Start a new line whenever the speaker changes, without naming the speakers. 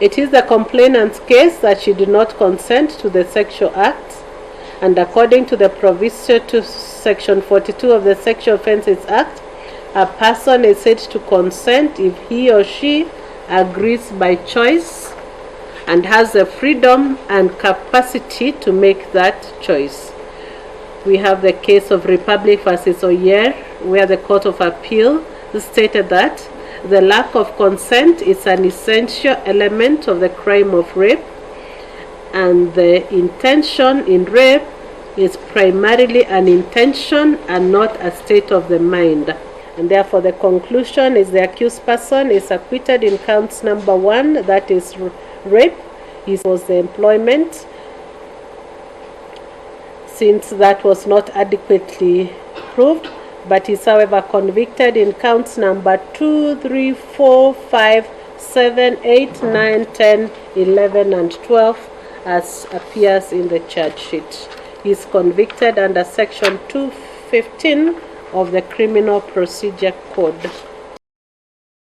It is the complainant's case that she did not consent to the sexual act, and according to the proviso to Section 42 of the Sexual Offences Act, a person is said to consent if he or she agrees by choice and has the freedom and capacity to make that choice. We have the case of Republic versus Uria, where the Court of Appeal stated that the lack of consent is an essential element of the crime of rape, and the intention in rape is primarily an intention and not a state of the mind. And therefore the conclusion is the accused person is acquitted in counts number 1, that is rape. It was the employment, since that was not adequately proved, but is however convicted in counts number 2, 3, 4, 5, 7, 8, 9, 10, 11, and 12 as appears in the charge sheet. He is convicted under Section 215 of the Criminal Procedure Code.